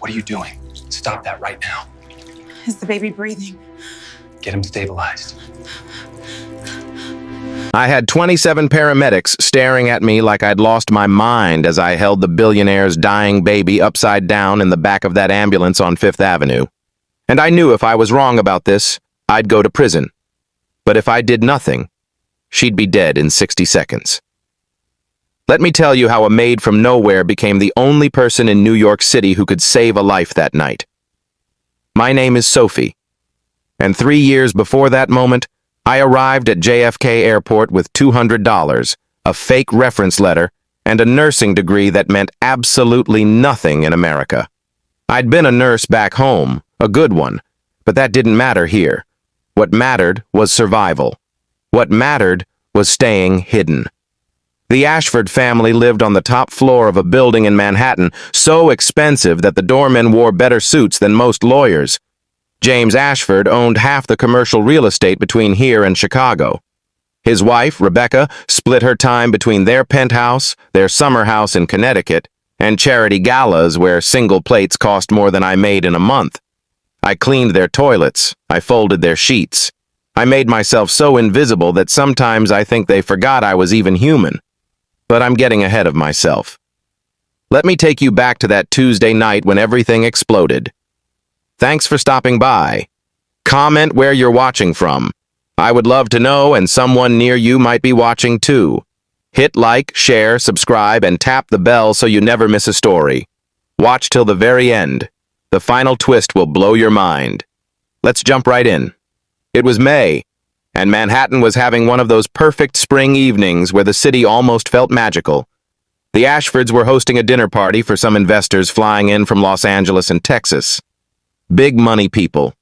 What are you doing? Stop that right now. Is the baby breathing? Get him stabilized. I had 27 paramedics staring at me like I'd lost my mind as I held the billionaire's dying baby upside down in the back of that ambulance on Fifth Avenue. And I knew if I was wrong about this, I'd go to prison. But if I did nothing, she'd be dead in 60 seconds. Let me tell you how a maid from nowhere became the only person in New York City who could save a life that night. My name is Sophie, and 3 years before that moment, I arrived at JFK Airport with $200, a fake reference letter, and a nursing degree that meant absolutely nothing in America. I'd been a nurse back home, a good one, but that didn't matter here. What mattered was survival. What mattered was staying hidden. The Ashford family lived on the top floor of a building in Manhattan, so expensive that the doormen wore better suits than most lawyers. James Ashford owned half the commercial real estate between here and Chicago. His wife, Rebecca, split her time between their penthouse, their summer house in Connecticut, and charity galas where single plates cost more than I made in a month. I cleaned their toilets. I folded their sheets. I made myself so invisible that sometimes I think they forgot I was even human. But I'm getting ahead of myself. Let me take you back to that Tuesday night when everything exploded. Thanks for stopping by. Comment where you're watching from. I would love to know, and someone near you might be watching too. Hit like, share, subscribe, and tap the bell so you never miss a story. Watch till the very end. The final twist will blow your mind. Let's jump right in. It was May, and Manhattan was having one of those perfect spring evenings where the city almost felt magical. The Ashfords were hosting a dinner party for some investors flying in from Los Angeles and Texas. Big money people,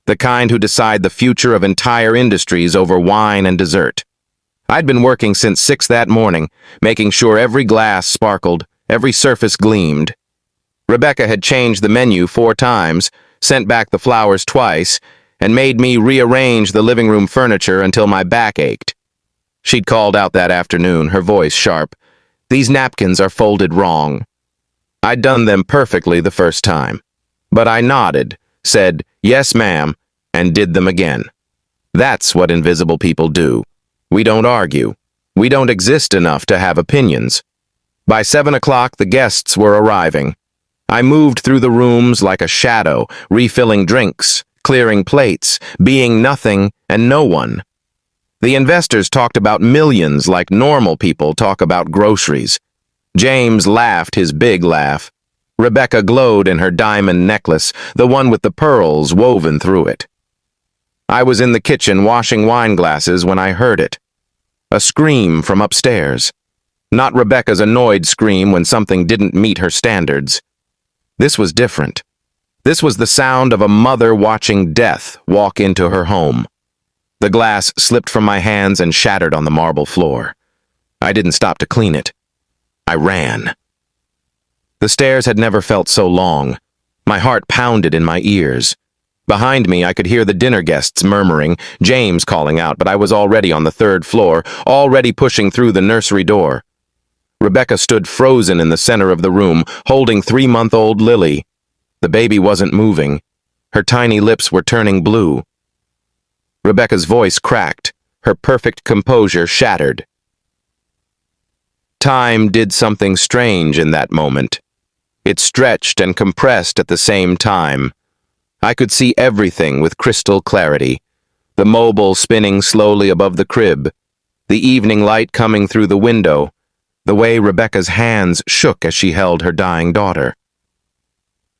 the kind who decide the future of entire industries over wine and dessert. I'd been working since 6 that morning, making sure every glass sparkled, every surface gleamed. Rebecca had changed the menu 4 times, sent back the flowers twice, and made me rearrange the living room furniture until my back ached. She'd called out that afternoon, her voice sharp. "These napkins are folded wrong." I'd done them perfectly the first time. But I nodded, said, "Yes, ma'am," and did them again. That's what invisible people do. We don't argue. We don't exist enough to have opinions. By 7 o'clock, the guests were arriving. I moved through the rooms like a shadow, refilling drinks, clearing plates, being nothing and no one. The investors talked about millions like normal people talk about groceries. James laughed his big laugh. Rebecca glowed in her diamond necklace, the one with the pearls woven through it. I was in the kitchen washing wine glasses when I heard it. A scream from upstairs. Not Rebecca's annoyed scream when something didn't meet her standards. This was different. This was the sound of a mother watching death walk into her home. The glass slipped from my hands and shattered on the marble floor. I didn't stop to clean it. I ran. The stairs had never felt so long. My heart pounded in my ears. Behind me, I could hear the dinner guests murmuring, James calling out, but I was already on the 3rd floor, already pushing through the nursery door. Rebecca stood frozen in the center of the room, holding 3-month-old Lily. The baby wasn't moving. Her tiny lips were turning blue. Rebecca's voice cracked, her perfect composure shattered. Time did something strange in that moment. It stretched and compressed at the same time. I could see everything with crystal clarity. The mobile spinning slowly above the crib, the evening light coming through the window, the way Rebecca's hands shook as she held her dying daughter.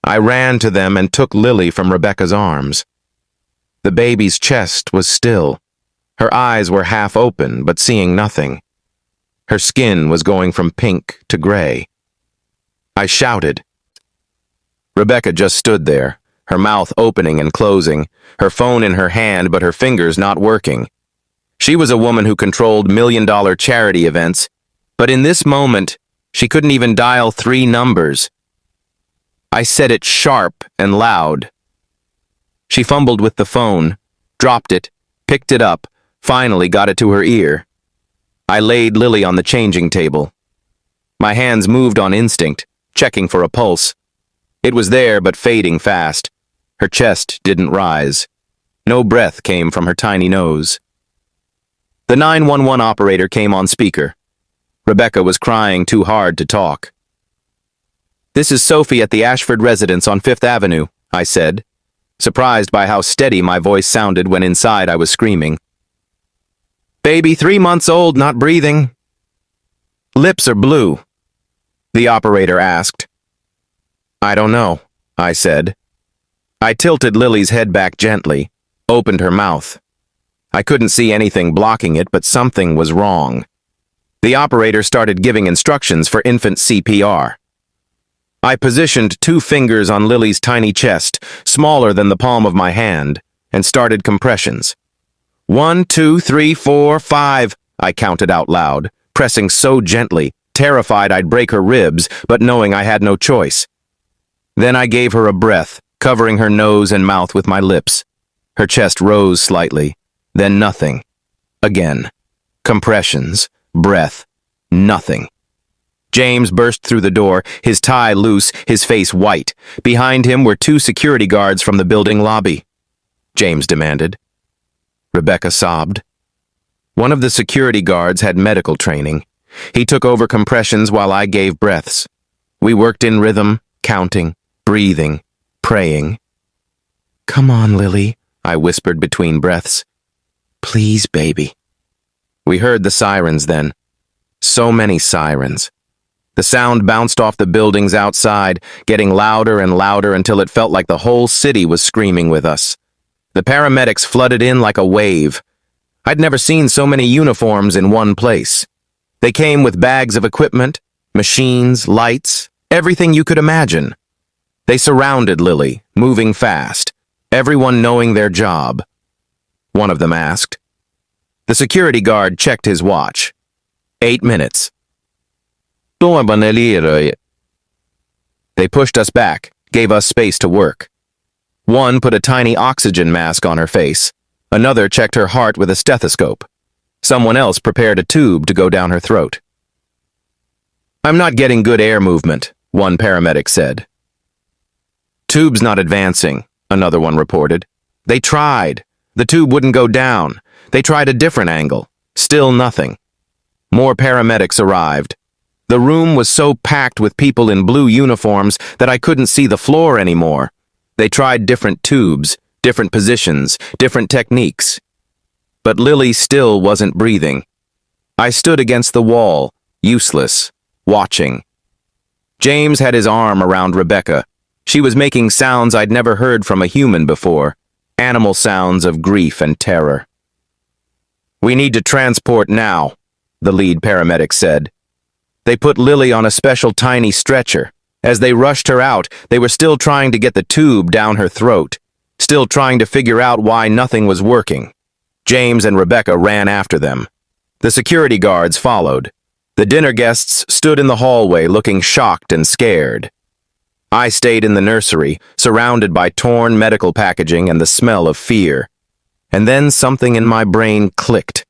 I ran to them and took Lily from Rebecca's arms. The baby's chest was still. Her eyes were half open, but seeing nothing. Her skin was going from pink to gray. I shouted. Rebecca just stood there, her mouth opening and closing, her phone in her hand but her fingers not working. She was a woman who controlled million-dollar charity events, but in this moment, she couldn't even dial 3 numbers. I said it sharp and loud. She fumbled with the phone, dropped it, picked it up, finally got it to her ear. I laid Lily on the changing table. My hands moved on instinct, checking for a pulse. It was there, but fading fast. Her chest didn't rise. No breath came from her tiny nose. The 911 operator came on speaker. Rebecca was crying too hard to talk. "This is Sophie at the Ashford residence on 5th Avenue, I said, surprised by how steady my voice sounded when inside I was screaming. "Baby 3 months old, not breathing." "Lips are blue," the operator asked. "I don't know," I said. I tilted Lily's head back gently, opened her mouth. I couldn't see anything blocking it, but something was wrong. The operator started giving instructions for infant CPR. I positioned 2 fingers on Lily's tiny chest, smaller than the palm of my hand, and started compressions. 1, 2, 3, 4, 5, I counted out loud, pressing so gently, terrified I'd break her ribs, but knowing I had no choice. Then I gave her a breath, covering her nose and mouth with my lips. Her chest rose slightly, then nothing. Again. Compressions, breath, nothing. James burst through the door, his tie loose, his face white. Behind him were 2 security guards from the building lobby. James demanded. Rebecca sobbed. One of the security guards had medical training. He took over compressions while I gave breaths. We worked in rhythm, counting, breathing, praying. "Come on, Lily," I whispered between breaths. "Please, baby." We heard the sirens then. So many sirens. The sound bounced off the buildings outside, getting louder and louder until it felt like the whole city was screaming with us. The paramedics flooded in like a wave. I'd never seen so many uniforms in one place. They came with bags of equipment, machines, lights, everything you could imagine. They surrounded Lily, moving fast, everyone knowing their job. One of them asked. The security guard checked his watch. 8 minutes. They pushed us back, gave us space to work. One put a tiny oxygen mask on her face. Another checked her heart with a stethoscope. Someone else prepared a tube to go down her throat. "I'm not getting good air movement," one paramedic said. "Tube's not advancing," another one reported. "They tried. The tube wouldn't go down. They tried a different angle. Still nothing." More paramedics arrived. The room was so packed with people in blue uniforms that I couldn't see the floor anymore. They tried different tubes, different positions, different techniques. But Lily still wasn't breathing. I stood against the wall, useless, watching. James had his arm around Rebecca. She was making sounds I'd never heard from a human before, animal sounds of grief and terror. "We need to transport now," the lead paramedic said. They put Lily on a special tiny stretcher. As they rushed her out, they were still trying to get the tube down her throat, still trying to figure out why nothing was working. James and Rebecca ran after them. The security guards followed. The dinner guests stood in the hallway looking shocked and scared. I stayed in the nursery, surrounded by torn medical packaging and the smell of fear. And then something in my brain clicked.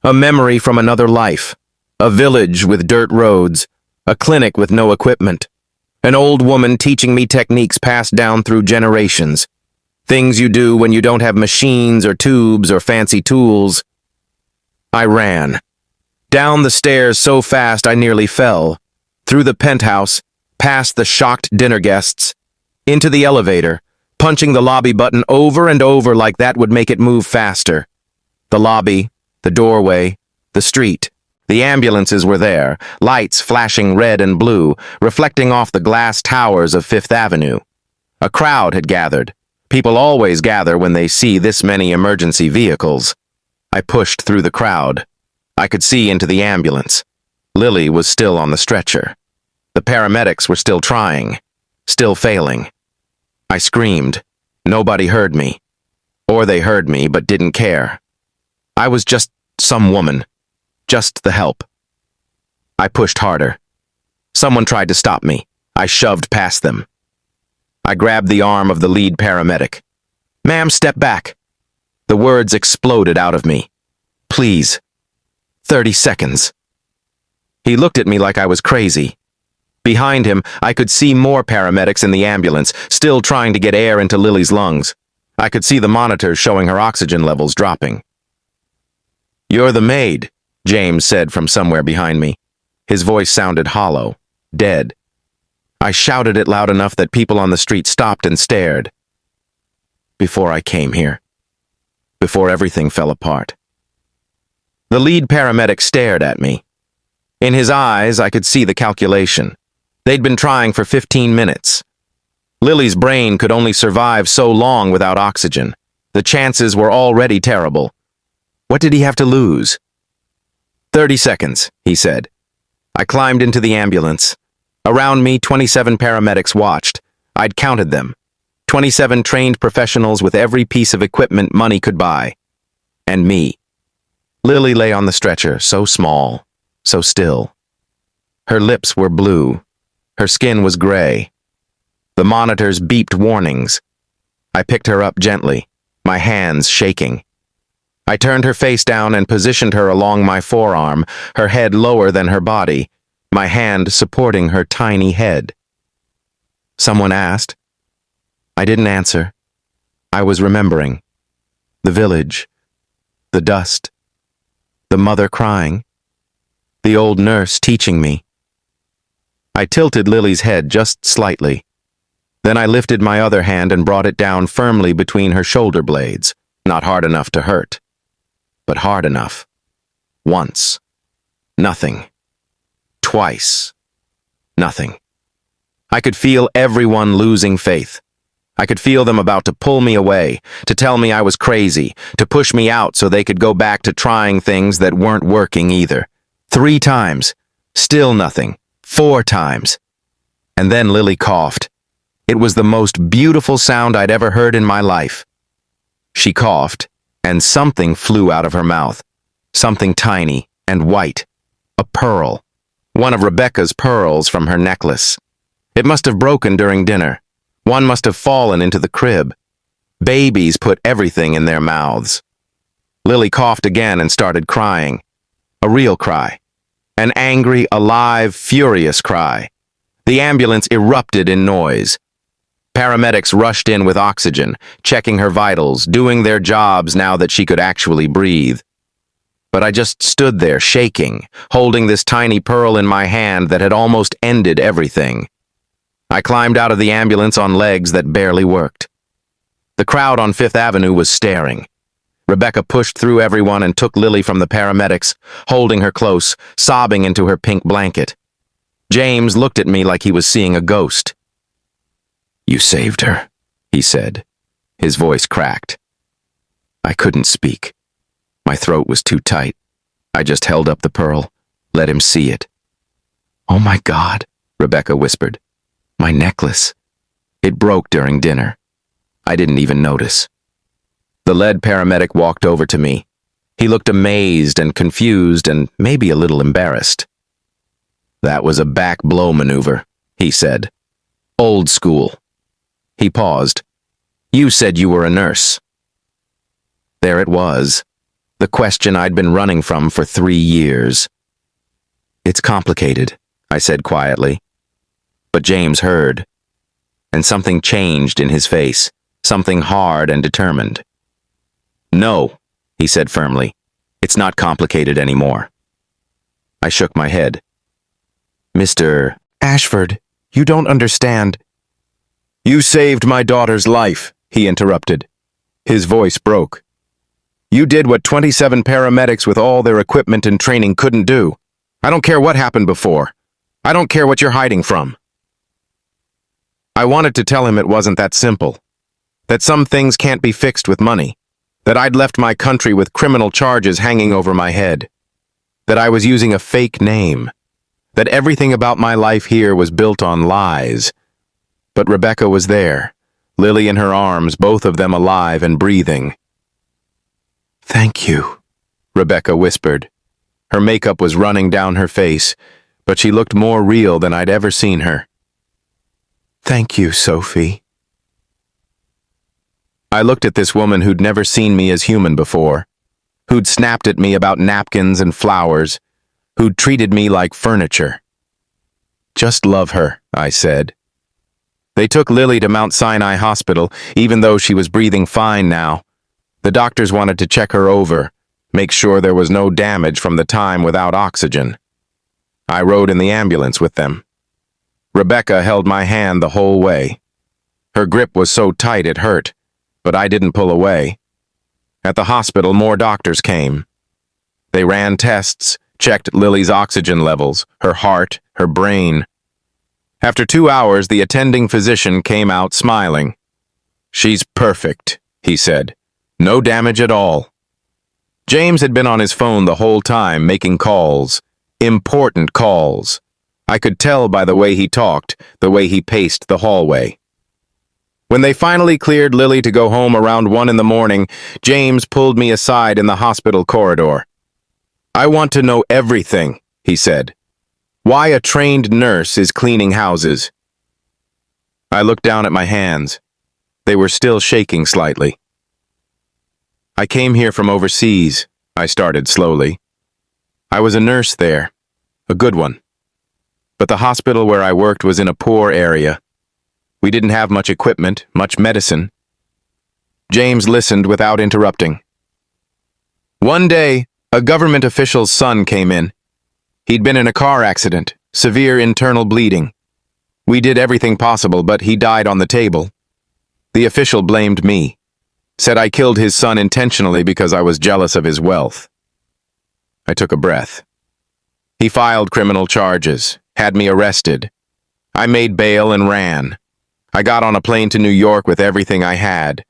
A memory from another life. A village with dirt roads. A clinic with no equipment. An old woman teaching me techniques passed down through generations. Things you do when you don't have machines or tubes or fancy tools. I ran. Down the stairs so fast I nearly fell. Through the penthouse, past the shocked dinner guests. Into the elevator, punching the lobby button over and over like that would make it move faster. The lobby, the doorway, the street. The ambulances were there, lights flashing red and blue, reflecting off the glass towers of 5th Avenue. A crowd had gathered. People always gather when they see this many emergency vehicles. I pushed through the crowd. I could see into the ambulance. Lily was still on the stretcher. The paramedics were still trying, still failing. I screamed. Nobody heard me. Or they heard me but didn't care. I was just some woman. Just the help. I pushed harder. Someone tried to stop me. I shoved past them. I grabbed the arm of the lead paramedic. "Ma'am, step back." The words exploded out of me. "Please. 30 seconds." He looked at me like I was crazy. Behind him, I could see more paramedics in the ambulance, still trying to get air into Lily's lungs. I could see the monitors showing her oxygen levels dropping. "You're the maid," James said from somewhere behind me. His voice sounded hollow, dead. I shouted it loud enough that people on the street stopped and stared. Before I came here. Before everything fell apart. The lead paramedic stared at me. In his eyes, I could see the calculation. They'd been trying for 15 minutes. Lily's brain could only survive so long without oxygen. The chances were already terrible. What did he have to lose? 30 seconds, he said. I climbed into the ambulance. Around me, 27 paramedics watched. I'd counted them. 27 trained professionals with every piece of equipment money could buy. And me. Lily lay on the stretcher, so small, so still. Her lips were blue. Her skin was gray. The monitors beeped warnings. I picked her up gently, my hands shaking. I turned her face down and positioned her along my forearm, her head lower than her body, my hand supporting her tiny head. Someone asked. I didn't answer. I was remembering. The village. The dust. The mother crying. The old nurse teaching me. I tilted Lily's head just slightly. Then I lifted my other hand and brought it down firmly between her shoulder blades, not hard enough to hurt, but hard enough. Once. Nothing. Twice. Nothing. I could feel everyone losing faith. I could feel them about to pull me away, to tell me I was crazy, to push me out so they could go back to trying things that weren't working either. 3 times. Still nothing. 4 times. And then Lily coughed. It was the most beautiful sound I'd ever heard in my life. She coughed, and something flew out of her mouth. Something tiny and white. A pearl. One of Rebecca's pearls from her necklace. It must have broken during dinner. One must have fallen into the crib. Babies put everything in their mouths. Lily coughed again and started crying. A real cry. An angry, alive, furious cry. The ambulance erupted in noise. Paramedics rushed in with oxygen, checking her vitals, doing their jobs now that she could actually breathe. But I just stood there shaking, holding this tiny pearl in my hand that had almost ended everything. I climbed out of the ambulance on legs that barely worked. The crowd on 5th Avenue was staring. Rebecca pushed through everyone and took Lily from the paramedics, holding her close, sobbing into her pink blanket. James looked at me like he was seeing a ghost. "You saved her," he said. His voice cracked. I couldn't speak. My throat was too tight. I just held up the pearl, let him see it. "Oh my God," Rebecca whispered. "My necklace. It broke during dinner. I didn't even notice." The lead paramedic walked over to me. He looked amazed and confused and maybe a little embarrassed. "That was a back blow maneuver," he said. "Old school." He paused. "You said you were a nurse." There it was. The question I'd been running from for 3 years. "It's complicated," I said quietly. But James heard. And something changed in his face, something hard and determined. "No," he said firmly. "It's not complicated anymore." I shook my head. "Mr. Ashford, you don't understand." "You saved my daughter's life," he interrupted. His voice broke. "You did what 27 paramedics with all their equipment and training couldn't do. I don't care what happened before. I don't care what you're hiding from." I wanted to tell him it wasn't that simple. That some things can't be fixed with money. That I'd left my country with criminal charges hanging over my head. That I was using a fake name. That everything about my life here was built on lies. But Rebecca was there, Lily in her arms, both of them alive and breathing. "Thank you," Rebecca whispered. Her makeup was running down her face, but she looked more real than I'd ever seen her. "Thank you, Sophie." I looked at this woman who'd never seen me as human before, who'd snapped at me about napkins and flowers, who'd treated me like furniture. Just love her, I said. They took Lily to Mount Sinai Hospital, even though she was breathing fine now. The doctors wanted to check her over, make sure there was no damage from the time without oxygen. I rode in the ambulance with them. Rebecca held my hand the whole way. Her grip was so tight it hurt, but I didn't pull away. At the hospital, more doctors came. They ran tests, checked Lily's oxygen levels, her heart, her brain. After 2 hours, the attending physician came out smiling. "She's perfect," he said. "No damage at all." James had been on his phone the whole time, making calls. Important calls. I could tell by the way he talked, the way he paced the hallway. When they finally cleared Lily to go home around 1 in the morning, James pulled me aside in the hospital corridor. "I want to know everything," he said. "Why a trained nurse is cleaning houses." I looked down at my hands. They were still shaking slightly. "I came here from overseas," I started slowly. "I was a nurse there, a good one. But the hospital where I worked was in a poor area. We didn't have much equipment, much medicine." James listened without interrupting. "One day, a government official's son came in. He'd been in a car accident, severe internal bleeding. We did everything possible, but he died on the table. The official blamed me, said I killed his son intentionally because I was jealous of his wealth." I took a breath. "He filed criminal charges, had me arrested. I made bail and ran. I got on a plane to New York with everything I had,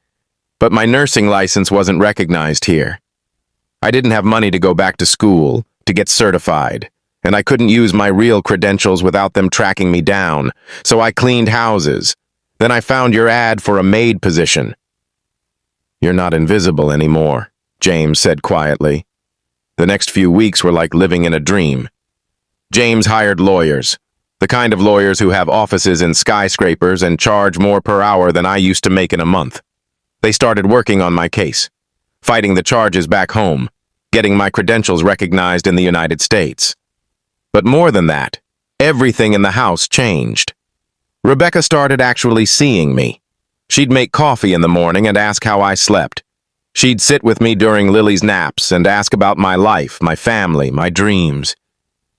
but my nursing license wasn't recognized here. I didn't have money to go back to school, to get certified, and I couldn't use my real credentials without them tracking me down, so I cleaned houses. Then I found your ad for a maid position." "You're not invisible anymore," James said quietly. The next few weeks were like living in a dream. James hired lawyers, the kind of lawyers who have offices in skyscrapers and charge more per hour than I used to make in a month. They started working on my case, fighting the charges back home, getting my credentials recognized in the United States. But more than that, everything in the house changed. Rebecca started actually seeing me. She'd make coffee in the morning and ask how I slept. She'd sit with me during Lily's naps and ask about my life, my family, my dreams.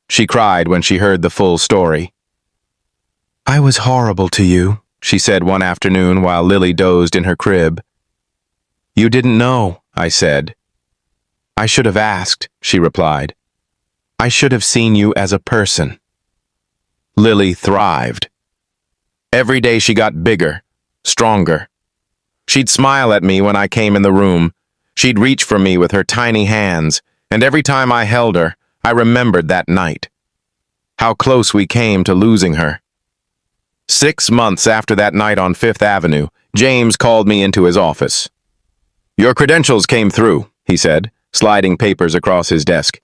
She cried when she heard the full story. "I was horrible to you," she said one afternoon while Lily dozed in her crib. "You didn't know," I said. "I should have asked," she replied. "I should have seen you as a person." Lily thrived. Every day she got bigger, stronger. She'd smile at me when I came in the room. She'd reach for me with her tiny hands, and every time I held her, I remembered that night. How close we came to losing her. 6 months after that night on Fifth Avenue, James called me into his office. "Your credentials came through," he said, sliding papers across his desk.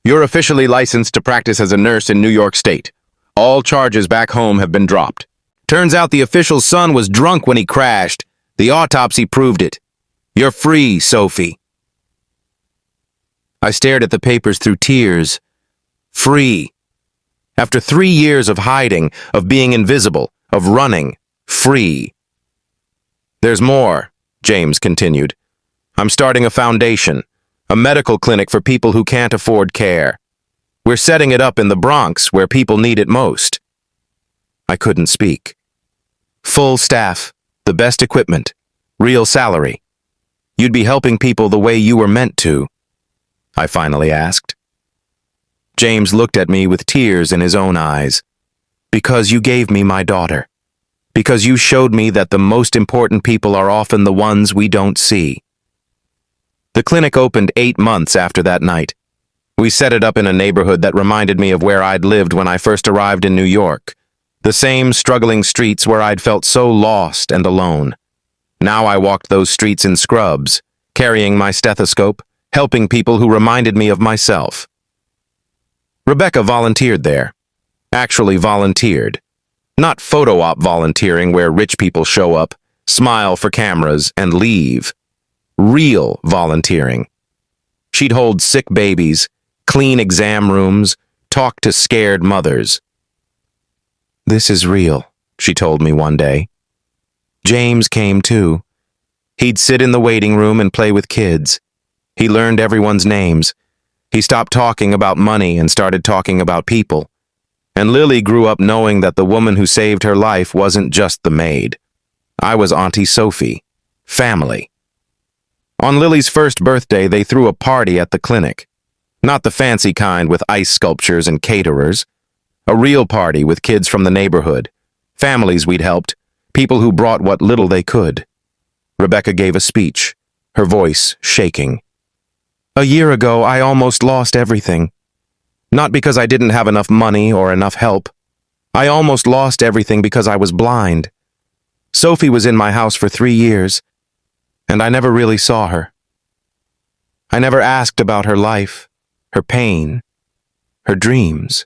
"You're officially licensed to practice as a nurse in New York State. All charges back home have been dropped. Turns out the official's son was drunk when he crashed. The autopsy proved it. You're free, Sophie." I stared at the papers through tears. Free. After 3 years of hiding, of being invisible, of running, free. "There's more," James continued. "I'm starting a foundation, a medical clinic for people who can't afford care. We're setting it up in the Bronx, where people need it most." I couldn't speak. "Full staff, the best equipment, real salary. You'd be helping people the way you were meant to," I finally asked. James looked at me with tears in his own eyes. "Because you gave me my daughter. Because you showed me that the most important people are often the ones we don't see." The clinic opened 8 months after that night. We set it up in a neighborhood that reminded me of where I'd lived when I first arrived in New York. The same struggling streets where I'd felt so lost and alone. Now I walked those streets in scrubs, carrying my stethoscope, helping people who reminded me of myself. Rebecca volunteered there. Actually volunteered. Not photo op volunteering where rich people show up, smile for cameras, and leave. Real volunteering. She'd hold sick babies, clean exam rooms, talk to scared mothers. "This is real," she told me one day. James came too. He'd sit in the waiting room and play with kids. He learned everyone's names. He stopped talking about money and started talking about people. And Lily grew up knowing that the woman who saved her life wasn't just the maid. I was Auntie Sophie. Family. On Lily's first birthday, they threw a party at the clinic. Not the fancy kind with ice sculptures and caterers. A real party with kids from the neighborhood. Families we'd helped. People who brought what little they could. Rebecca gave a speech, her voice shaking. "A year ago, I almost lost everything. Not because I didn't have enough money or enough help. I almost lost everything because I was blind. Sophie was in my house for 3 years, and I never really saw her. I never asked about her life, her pain, her dreams."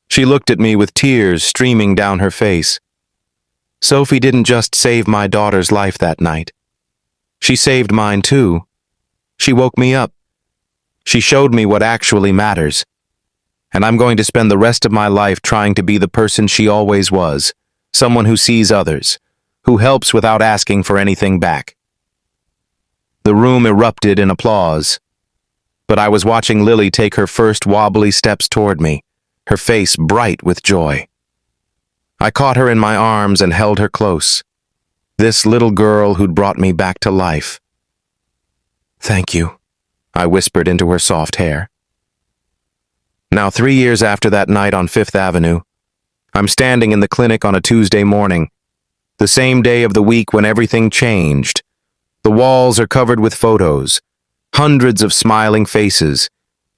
She looked at me with tears streaming down her face. Sophie didn't just save my daughter's life that night. She saved mine too. She woke me up. She showed me what actually matters. And I'm going to spend the rest of my life trying to be the person she always was, someone who sees others, who helps without asking for anything back. The room erupted in applause. But I was watching Lily take her first wobbly steps toward me, her face bright with joy. I caught her in my arms and held her close. This little girl who'd brought me back to life. "Thank you," I whispered into her soft hair. Now 3 years after that night on 5th Avenue, I'm standing in the clinic on a Tuesday morning, the same day of the week when everything changed. The walls are covered with photos, hundreds of smiling faces,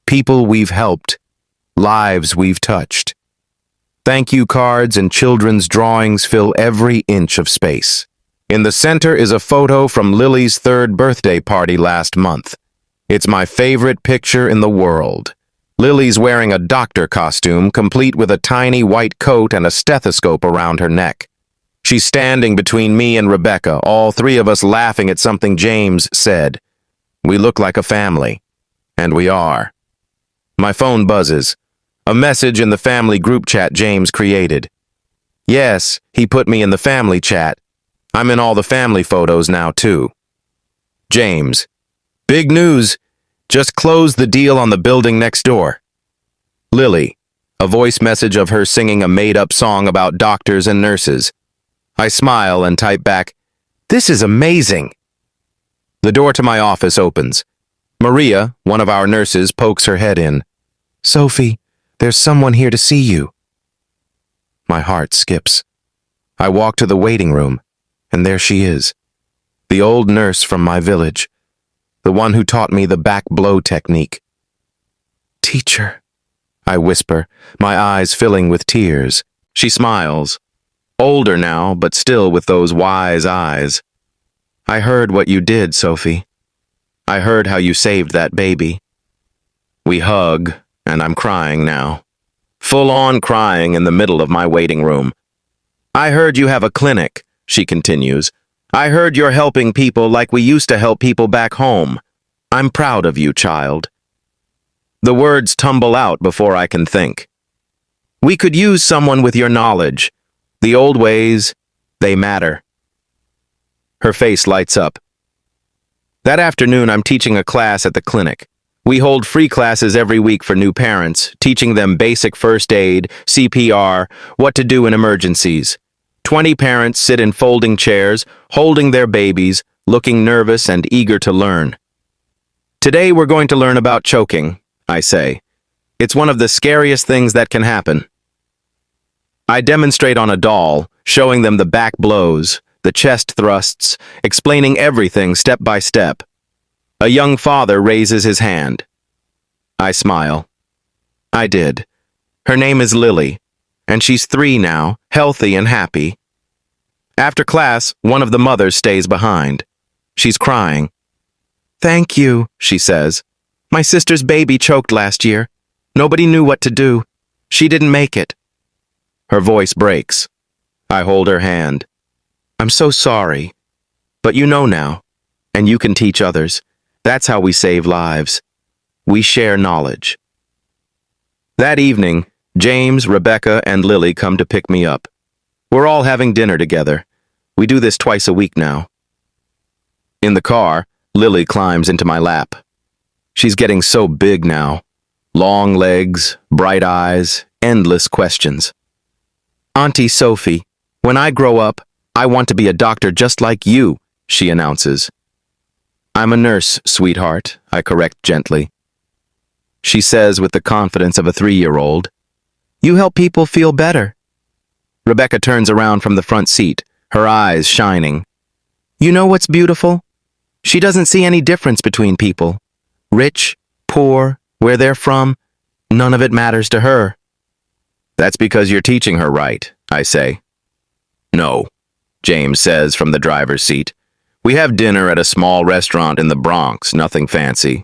people we've helped, lives we've touched. Thank you cards and children's drawings fill every inch of space. In the center is a photo from Lily's 3rd birthday party last month. It's my favorite picture in the world. Lily's wearing a doctor costume, complete with a tiny white coat and a stethoscope around her neck. She's standing between me and Rebecca, all 3 of us laughing at something James said. We look like a family. And we are. My phone buzzes. A message in the family group chat James created. Yes, he put me in the family chat. I'm in all the family photos now, too. James. Big news. Just closed the deal on the building next door. Lily. A voice message of her singing a made-up song about doctors and nurses. I smile and type back, "This is amazing." The door to my office opens. Maria, one of our nurses, pokes her head in. "Sophie, there's someone here to see you." My heart skips. I walk to the waiting room, and there she is. The old nurse from my village. The one who taught me the back blow technique. "Teacher," I whisper, my eyes filling with tears. She smiles. Older now, but still with those wise eyes. "I heard what you did, Sophie. I heard how you saved that baby." We hug, and I'm crying now. Full-on crying in the middle of my waiting room. "I heard you have a clinic," she continues. "I heard you're helping people like we used to help people back home. I'm proud of you, child." The words tumble out before I can think. "We could use someone with your knowledge. The old ways, they matter." Her face lights up. That afternoon, I'm teaching a class at the clinic. We hold free classes every week for new parents, teaching them basic first aid, CPR, what to do in emergencies. 20 parents sit in folding chairs, holding their babies, looking nervous and eager to learn. "Today we're going to learn about choking," I say. "It's one of the scariest things that can happen." I demonstrate on a doll, showing them the back blows, the chest thrusts, explaining everything step by step. A young father raises his hand. I smile. I did. Her name is Lily, and she's 3 now, healthy and happy. After class, one of the mothers stays behind. She's crying. "Thank you," she says. "My sister's baby choked last year. Nobody knew what to do. She didn't make it." Her voice breaks. I hold her hand. "I'm so sorry. But you know now, and you can teach others. That's how we save lives. We share knowledge." That evening, James, Rebecca, and Lily come to pick me up. We're all having dinner together. We do this twice a week now. In the car, Lily climbs into my lap. She's getting so big now. Long legs, bright eyes, endless questions. Auntie Sophie, when I grow up, I want to be a doctor just like you, she announces. I'm a nurse, sweetheart, I correct gently. She says with the confidence of a 3-year-old, You help people feel better. Rebecca turns around from the front seat, her eyes shining. You know what's beautiful? She doesn't see any difference between people. Rich, poor, where they're from, none of it matters to her. That's because you're teaching her right, I say. No, James says from the driver's seat. We have dinner at a small restaurant in the Bronx, nothing fancy.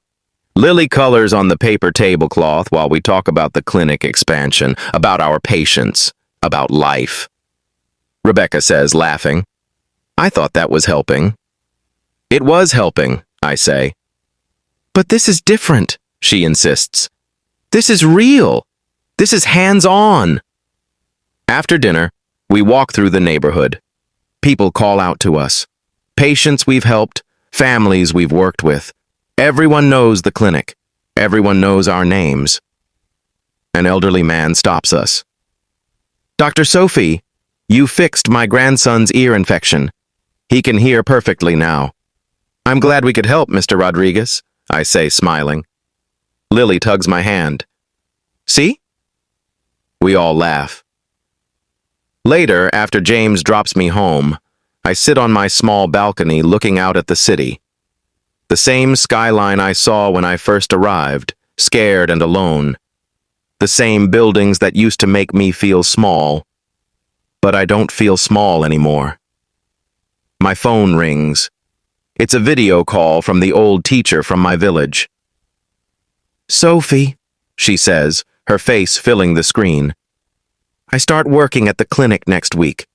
Lily colors on the paper tablecloth while we talk about the clinic expansion, about our patients, about life. Rebecca says, laughing. I thought that was helping. It was helping, I say. But this is different, she insists. This is real. This is hands-on. After dinner, we walk through the neighborhood. People call out to us. Patients we've helped, families we've worked with. Everyone knows the clinic. Everyone knows our names. An elderly man stops us. Dr. Sophie, you fixed my grandson's ear infection. He can hear perfectly now. I'm glad we could help, Mr. Rodriguez, I say, smiling. Lily tugs my hand. See? We all laugh. Later, after James drops me home, I sit on my small balcony looking out at the city. The same skyline I saw when I first arrived, scared and alone. The same buildings that used to make me feel small. But I don't feel small anymore. My phone rings. It's a video call from the old teacher from my village. Sophie, she says, her face filling the screen. I start working at the clinic next week.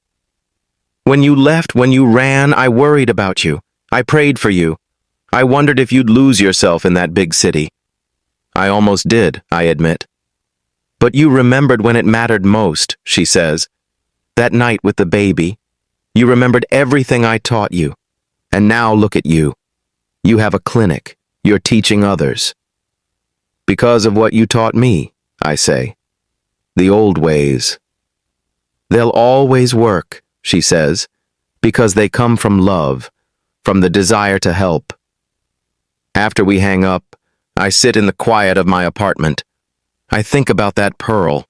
When you left, when you ran, I worried about you. I prayed for you. I wondered if you'd lose yourself in that big city. I almost did, I admit. But you remembered when it mattered most, she says. That night with the baby. You remembered everything I taught you. And now look at you. You have a clinic. You're teaching others. Because of what you taught me, I say. The old ways. They'll always work, she says, because they come from love, from the desire to help. After we hang up, I sit in the quiet of my apartment. I think about that pearl,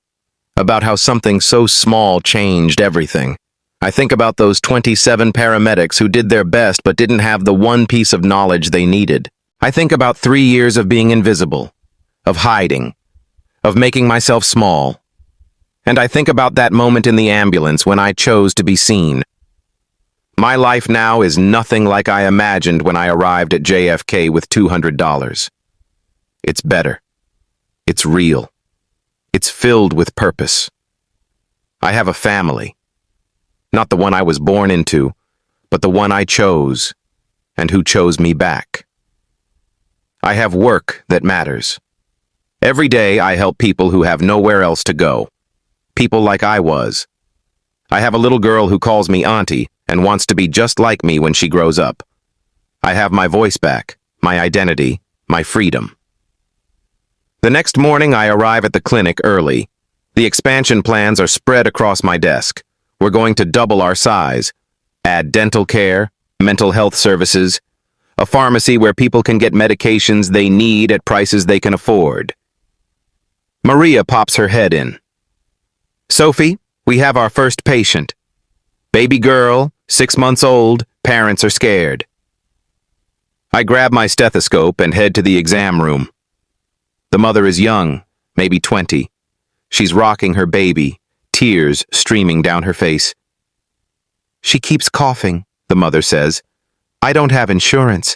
about how something so small changed everything. I think about those 27 paramedics who did their best but didn't have the one piece of knowledge they needed. I think about 3 years of being invisible, of hiding, of making myself small. And I think about that moment in the ambulance when I chose to be seen. My life now is nothing like I imagined when I arrived at JFK with $200. It's better. It's real. It's filled with purpose. I have a family. Not the one I was born into, but the one I chose, and who chose me back. I have work that matters. Every day I help people who have nowhere else to go. People like I was. I have a little girl who calls me auntie and wants to be just like me when she grows up. I have my voice back, my identity, my freedom. The next morning I arrive at the clinic early. The expansion plans are spread across my desk. We're going to double our size, add dental care, mental health services, a pharmacy where people can get medications they need at prices they can afford. Maria pops her head in. Sophie, we have our first patient. Baby girl, 6 months old, parents are scared. I grab my stethoscope and head to the exam room. The mother is young, maybe 20. She's rocking her baby, tears streaming down her face. She keeps coughing, the mother says. I don't have insurance.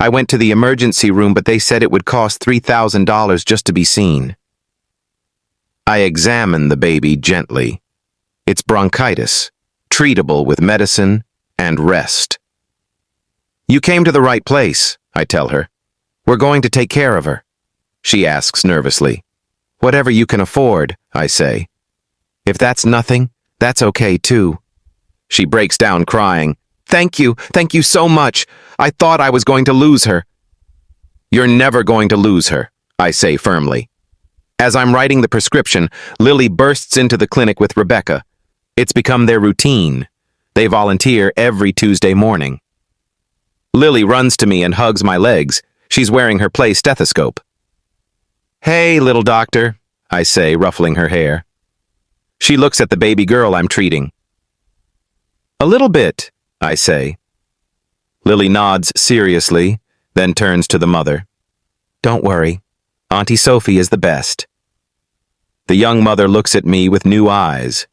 I went to the emergency room, but they said it would cost $3,000 just to be seen. I examine the baby gently. It's bronchitis, treatable with medicine and rest. You came to the right place, I tell her. We're going to take care of her. She asks nervously. Whatever you can afford, I say. If that's nothing, that's okay too. She breaks down crying. Thank you so much. I thought I was going to lose her. You're never going to lose her, I say firmly. As I'm writing the prescription, Lily bursts into the clinic with Rebecca. It's become their routine. They volunteer every Tuesday morning. Lily runs to me and hugs my legs. She's wearing her play stethoscope. Hey, little doctor, I say, ruffling her hair. She looks at the baby girl I'm treating. A little bit, I say. Lily nods seriously, then turns to the mother. Don't worry, Auntie Sophie is the best. The young mother looks at me with new eyes.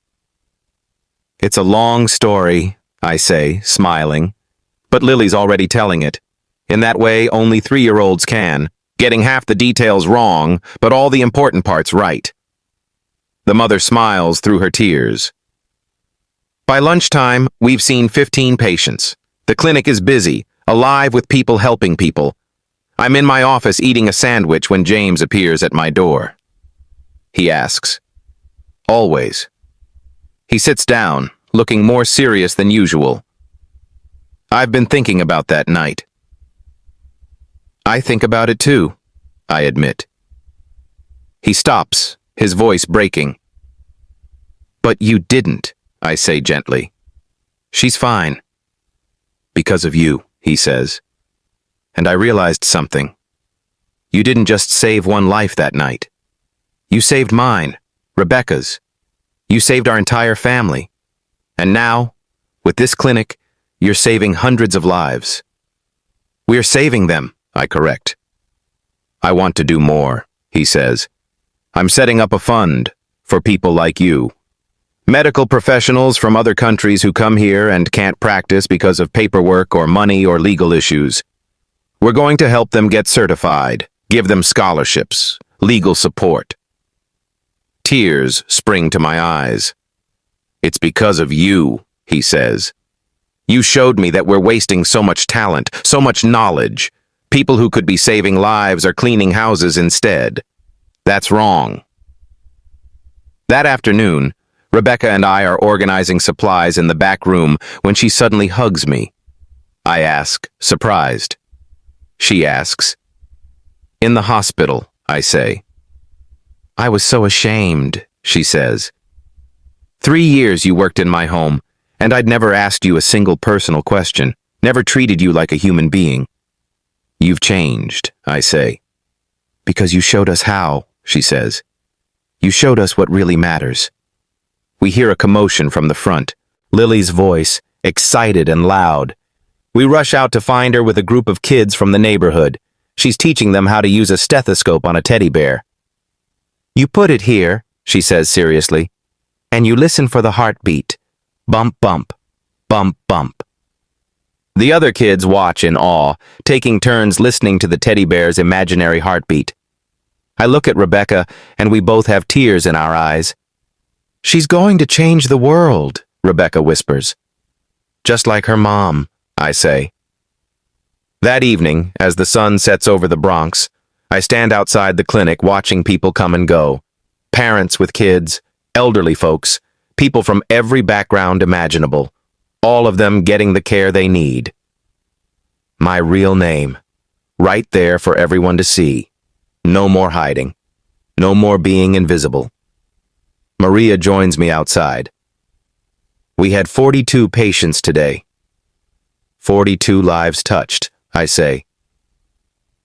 It's a long story, I say, smiling, but Lily's already telling it. In that way, only 3-year-olds can, getting half the details wrong, but all the important parts right. The mother smiles through her tears. By lunchtime, we've seen 15 patients. The clinic is busy, alive with people helping people. I'm in my office eating a sandwich when James appears at my door. He asks. Always. He sits down, looking more serious than usual. I've been thinking about that night. I think about it too, I admit. He stops, his voice breaking. But you didn't, I say gently. She's fine. Because of you, he says. And I realized something. You didn't just save one life that night. You saved mine, Rebecca's. You saved our entire family. And now, with this clinic, you're saving hundreds of lives. We're saving them, I correct. I want to do more, he says. I'm setting up a fund for people like you. Medical professionals from other countries who come here and can't practice because of paperwork or money or legal issues. We're going to help them get certified, give them scholarships, legal support. Tears spring to my eyes. It's because of you, he says. You showed me that we're wasting so much talent, so much knowledge. People who could be saving lives are cleaning houses instead. That's wrong. That afternoon, Rebecca and I are organizing supplies in the back room when she suddenly hugs me. I ask, surprised. She asks. In the hospital, I say. I was so ashamed, she says. 3 years you worked in my home, and I'd never asked you a single personal question, never treated you like a human being. You've changed, I say. Because you showed us how, she says. You showed us what really matters. We hear a commotion from the front, Lily's voice, excited and loud. We rush out to find her with a group of kids from the neighborhood. She's teaching them how to use a stethoscope on a teddy bear. You put it here, she says seriously, and you listen for the heartbeat. Bump, bump, bump, bump. The other kids watch in awe, taking turns listening to the teddy bear's imaginary heartbeat. I look at Rebecca, and we both have tears in our eyes. She's going to change the world, Rebecca whispers. Just like her mom, I say. That evening, as the sun sets over the Bronx, I stand outside the clinic watching people come and go. Parents with kids, elderly folks, people from every background imaginable, all of them getting the care they need. My real name, right there for everyone to see. No more hiding. No more being invisible. Maria joins me outside. We had 42 patients today. 42 lives touched, I say.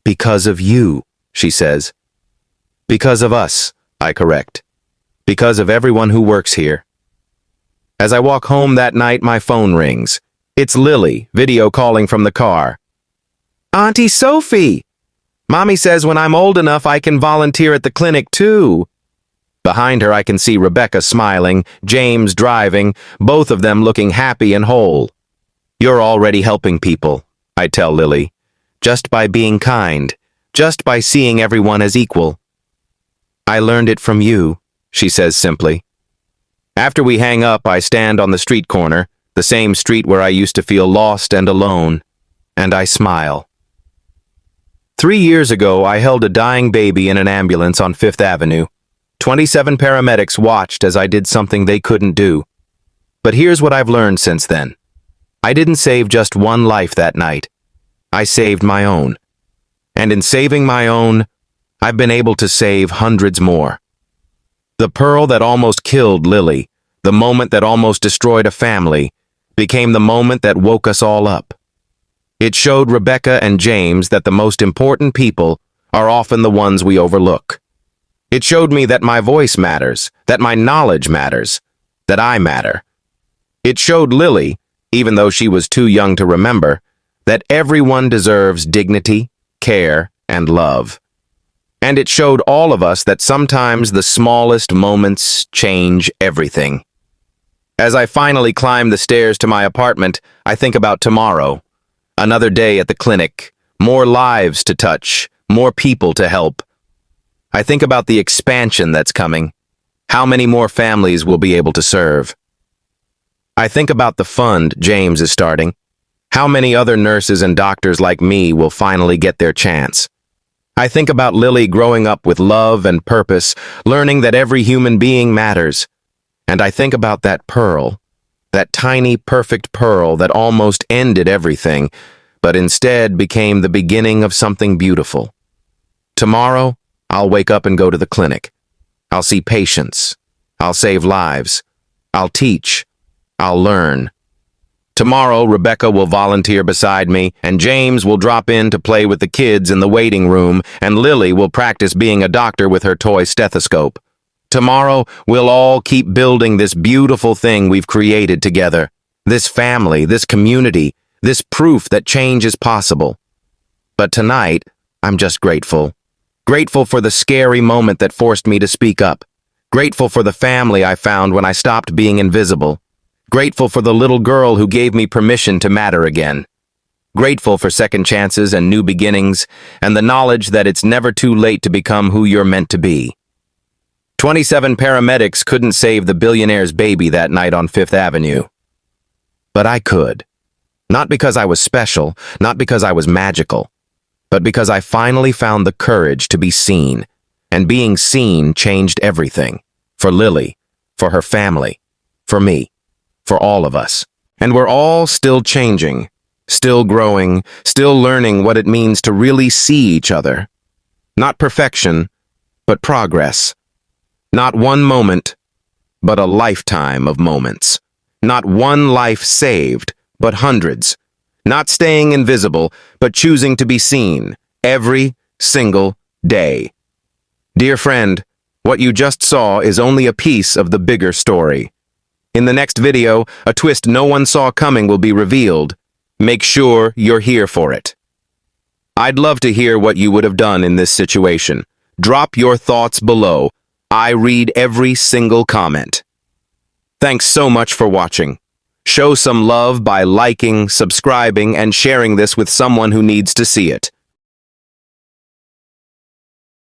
Because of you, she says. Because of us, I correct. Because of everyone who works here. As I walk home that night, my phone rings. It's Lily, video calling from the car. Auntie Sophie! Mommy says when I'm old enough, I can volunteer at the clinic too. Behind her, I can see Rebecca smiling, James driving, both of them looking happy and whole. You're already helping people, I tell Lily, just by being kind, just by seeing everyone as equal. I learned it from you, she says simply. After we hang up, I stand on the street corner, the same street where I used to feel lost and alone, and I smile. 3 years ago, I held a dying baby in an ambulance on 5th Avenue. 27 paramedics watched as I did something they couldn't do. But here's what I've learned since then. I didn't save just one life that night. I saved my own. And in saving my own, I've been able to save hundreds more. The pearl that almost killed Lily, the moment that almost destroyed a family, became the moment that woke us all up. It showed Rebecca and James that the most important people are often the ones we overlook. It showed me that my voice matters, that my knowledge matters, that I matter. It showed Lily, even though she was too young to remember, that everyone deserves dignity, care, and love. And it showed all of us that sometimes the smallest moments change everything. As I finally climb the stairs to my apartment, I think about tomorrow. Another day at the clinic, more lives to touch, more people to help. I think about the expansion that's coming, how many more families we'll be able to serve. I think about the fund James is starting, how many other nurses and doctors like me will finally get their chance. I think about Lily growing up with love and purpose, learning that every human being matters. And I think about that pearl, that tiny, perfect pearl that almost ended everything, but instead became the beginning of something beautiful. Tomorrow, I'll wake up and go to the clinic. I'll see patients. I'll save lives. I'll teach. I'll learn. Tomorrow, Rebecca will volunteer beside me, and James will drop in to play with the kids in the waiting room, and Lily will practice being a doctor with her toy stethoscope. Tomorrow, we'll all keep building this beautiful thing we've created together. This family, this community, this proof that change is possible. But tonight, I'm just grateful. Grateful for the scary moment that forced me to speak up. Grateful for the family I found when I stopped being invisible. Grateful for the little girl who gave me permission to matter again. Grateful for second chances and new beginnings, and the knowledge that it's never too late to become who you're meant to be. 27 paramedics couldn't save the billionaire's baby that night on Fifth Avenue. But I could. Not because I was special, not because I was magical, but because I finally found the courage to be seen, and being seen changed everything. For Lily, for her family, for me, for all of us. And we're all still changing, still growing, still learning what it means to really see each other. Not perfection, but progress. Not one moment, but a lifetime of moments. Not one life saved, but hundreds. Not staying invisible, but choosing to be seen every single day. Dear friend, what you just saw is only a piece of the bigger story. In the next video, a twist no one saw coming will be revealed. Make sure you're here for it. I'd love to hear what you would have done in this situation. Drop your thoughts below. I read every single comment. Thanks so much for watching. Show some love by liking, subscribing, and sharing this with someone who needs to see it.